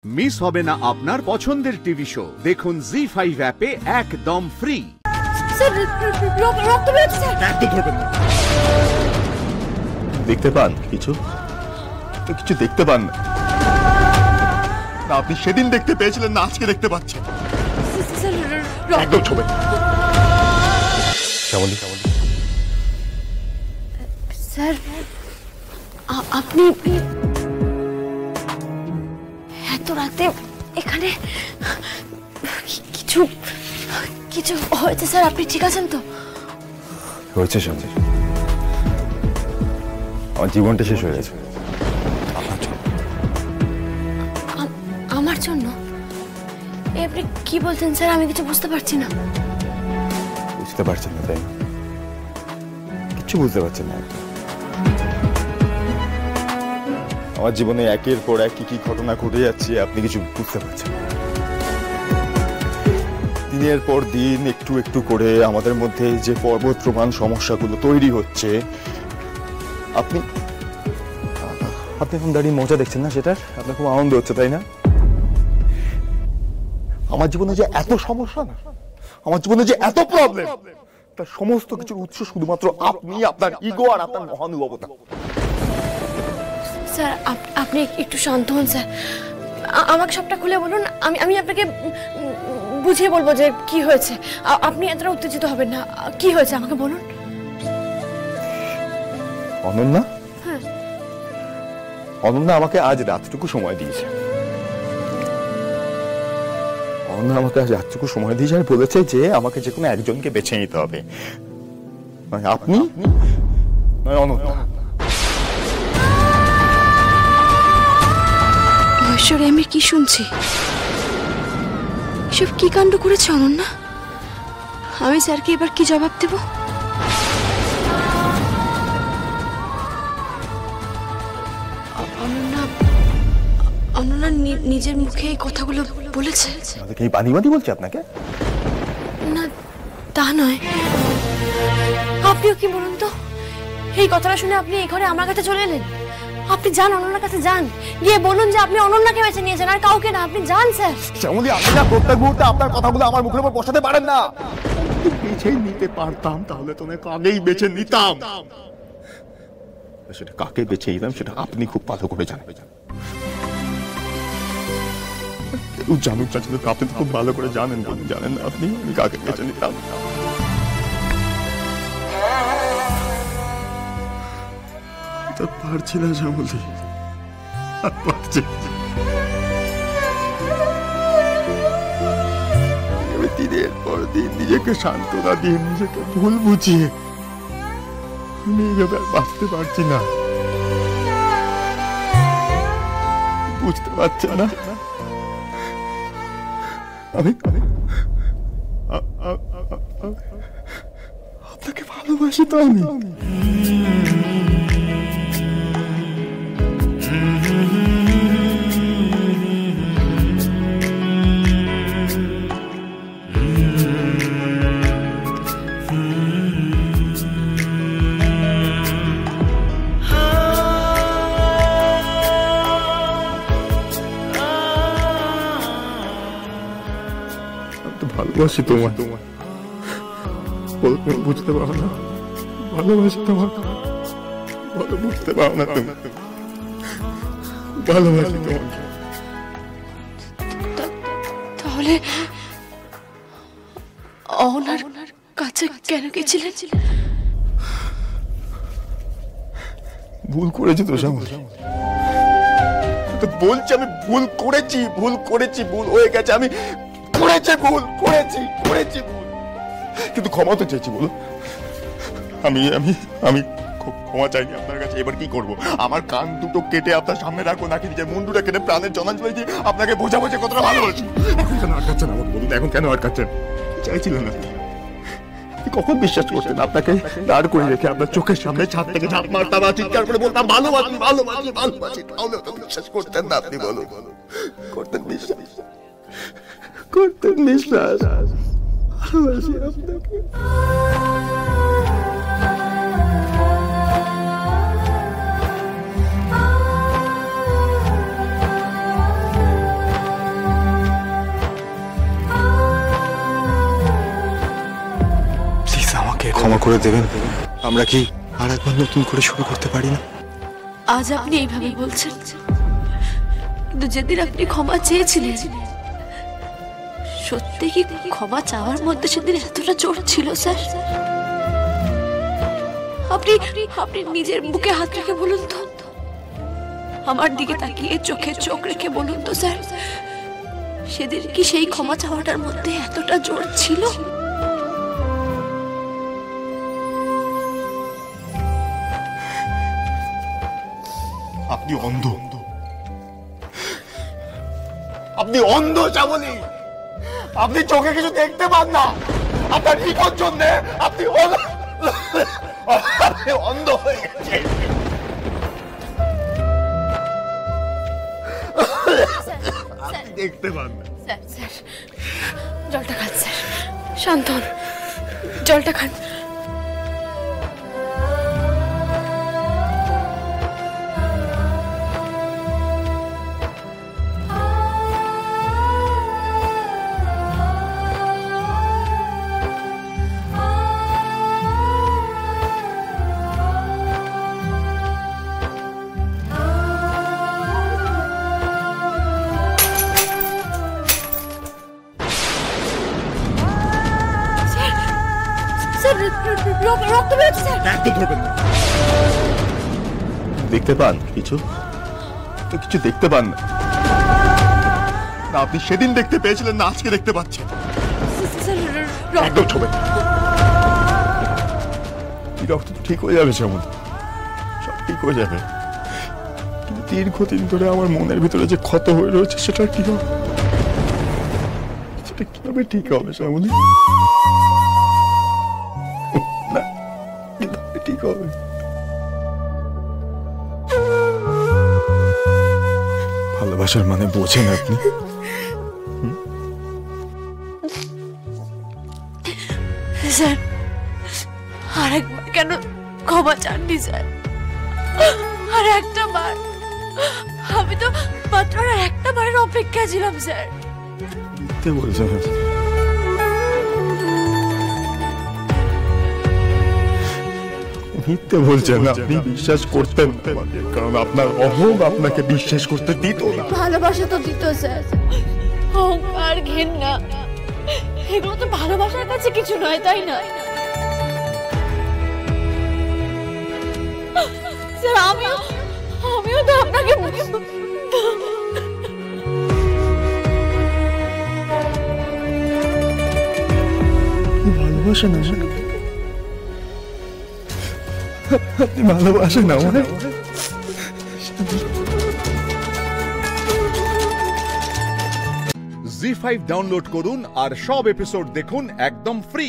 Miss হবে না আপনার পছন্দের টিভি শো। দেখুন জি5 অ্যাপে একদম ফ্রি। স্যার রক্ত বেরোচ্ছে স্যার। একদম ধরবেন না। দেখতে পান কিছু? কিছু দেখতে পান না? আপনি সেদিন দেখতে পেয়েছিলেন না আজকে দেখতে পাচ্ছেন? স্যার একদম ছবে। শ্যামলী স্যার আপনি এত রাতে এখানে কিছু কিছু হয়েছে স্যার? আপনি ঠিক আছেন তো? হয়েছে শ্যামলী, আমার জীবনটা শেষ হয়ে গেছে আপনার জন্য। আমার জন্য? আপনি কি বলছেন স্যার? আমি কিছু বুঝতে পারছি না। বুঝতে পারছেন না তাই? কিচ্ছু বুঝতে পারছেন না? আমার জীবনে একের পর এক কি কি ঘটনা ঘটে যাচ্ছে আপনি কিছু বুঝতে পারছেন না। দিনের পর দিন একটু একটু করে আমাদের মধ্যে যে পর্বতপ্রমাণ সমস্যাগুলো তৈরি হচ্ছে, আপনি আপনি এখন দাঁড়িয়ে মজা দেখছেন না সেটার? আপনার খুব আনন্দ হচ্ছে তাই না? আমার জীবনে যে এত সমস্যা না, আমার জীবনে যে এত প্রবলেম, তার সমস্ত কিছুর উৎস শুধুমাত্র আপনি, আপনার ইগো আর আপনার মহানুভবতা। স্যার আপনি একটু শান্ত হন স্যার। আমাকে সবটা খুলে বলুন, আমি আপনাকে বুঝিয়ে বলবো যে কি হয়েছে। আপনি এতটা উত্তেজিত হবেন না। কি হয়েছে আমাকে বলুন। অনন্যা? হ্যাঁ। অনন্যা আমাকে আজ রাতটুকু সময় দিয়েছে। অনন্যা আমাকে আজ রাতটুকু সময় দিয়েছে আর বলেছে যে আমাকে যে কোনো একজনকে বেছে নিতে হবে, মানে আপনি নয় অনন্যা। ঈশ্বরে, আমি কি শুনছি? এসব কি কাণ্ড করেছে অনন্যা? আমি স্যারকে এবার কি জবাব দেব? অনন্যা নিজের মুখে এই কথাগুলো বলেছে? এই বানিবাদি বলছে আপনাকে? না, তা নয়। আপনিও কি বলুন তো, এই কথাটা শুনে আপনি এই ঘরে আমার কাছে চলে এলেন। আপনি যান, অনন্যার কাছে যান, গিয়ে বলুন যে আপনি অনন্যাকে বেছে নিয়েছেন আর কাউকে না। আপনি যান স্যার। শ্যামলী, আপনি না প্রত্যেক মুহূর্তে আপনার কথাগুলো আমার মুখের উপর বসাতে পারেন না। বেছে নিতে পারতাম তাহলে তো আগেই বেছে নিতাম। সেটা কাকে বেছে নিতাম সেটা আপনি খুব ভালো করে জানেন। জানুক না জানুক, আপনি খুব ভালো করে জানেন। জানেন না আপনি আমি কাকে বেছে নিতাম? পারছি না শ্যামলী, পারছি। আমি দিনের পর দিন নিজেকে সান্ত্বনা দিয়ে, নিজেকে ভুল বুঝিয়ে আমি এইভাবে আর বাঁচতে পারছি না। বুঝতে পারছেন না? আমি আপনাকে ভালোবাসি তো। আমি ভালোবাসি তোমার। বুঝতে পারো না? ভালোবাসি তোমার। ভালো বুঝতে পারো না তুমি? ভালোবাসি তোমাকে। তাহলে ওনার কাছে কেন গেছিলেন? ভুল করেছি তো শ্যামলী, বলছি আমি ভুল করেছি, ভুল হয়ে গেছে। আমি করেছি ভুল, কিন্তু ক্ষমা তো চেয়েছি। বলো, আমি আমি আমি ক্ষমা চাইনি আপনার কাছে। এবার কি করবো? আমার কান দুটো কেটে আপনার সামনে রাখবো নাকি নিজের মুন্ডুটা কেটে প্রাণের জলাঞ্জলি দিয়ে আপনাকে বোঝাবো যে কতটা ভালোবাসি? এখন কেন আটকাচ্ছেন আমাকে বলুন? এখন কেন আটকাচ্ছেন? চাইছিলেন না? কখন বিশ্বাস করতেন আপনাকে দাঁড় করে রেখে আপনার চোখের সামনে ছাদ থেকে ঝাঁপ মারতাম আর চিৎকার করে বলতাম ভালোবাসি ভালোবাসি ভালোবাসি? তাহলে তো বিশ্বাস করতেন না আপনি। বলুন, করতেন বিশ্বাস? করতেন বিশ্বাস? ভালোবাসি আপনাকে। ক্ষমা করে দেবেন। আমরা কি আর একবার নতুন করে শুরু করতে পারি না? আজ আপনি এইভাবে বলছেন, কিন্তু যেদিন আপনি ক্ষমা চেয়েছিলেন, সত্যি কি ক্ষমা চাওয়ার মধ্যে সেদিন এতটা জোর ছিল স্যার? আপনি আপনি নিজের বুকে হাত রেখে বলুন তো, আমার দিকে তাকিয়ে চোখে চোখ রেখে বলুন তো স্যার, সেদিন কি সেই ক্ষমা চাওয়াটার মধ্যে এতটা জোর ছিল? আপনি অন্ধ, আপনি অন্ধ শ্যামলী, আপনি চোখে কিছু দেখতে পান না। আপনার বিপদ জন্য আপনি অন্ধ হয়ে গেছেন। দেখতে পান না। স্যার স্যার, জলটা খান স্যার, শান্ত হন, জলটা খান। রক্ত বেরোচ্ছে স্যার। একদম ধরবেন না। দেখতে পান কিছু? তো কিছু দেখতে পান না? আপনি সেদিন দেখতে পেয়েছিলেন না আজকে দেখতে পাচ্ছেন? একদম ছবেন। রক্ত তো ঠিক হয়ে যাবে যেমন, সব ঠিক হয়ে যাবে, কিন্তু দীর্ঘদিন ধরে আমার মনের ভিতরে যে ক্ষত হয়ে রয়েছে সেটা কি হবে? সেটা কিভাবে ঠিক হবে শ্যামলী? ঠিক হবে। ভালোবাসার মানে বোঝেন আপনি? স্যার, আরেকবার কেন ক্ষমা চাননি স্যার? আর একটা বার, আমি তো মাত্র আর একটা বারের অপেক্ষা ছিলাম স্যার। মিথ্যে বলছেন, মিথ্যে বলছেন। আপনি বিশ্বাস করতেন না, কারণ আপনার অহং আপনাকে বিশ্বাস করতে দিত না। ভালোবাসা তো দিত স্যার, অহংকার, ঘেন্না, এগুলো তো ভালোবাসার কাছে কিছু নয়, তাই না স্যার? আমিও তো আপনাকে ভালোবাসেন না, আপনি ভালোবাসেন না আমায়? জি5 ডাউনলোড করুন আর সব এপিসোড দেখুন একদম ফ্রি।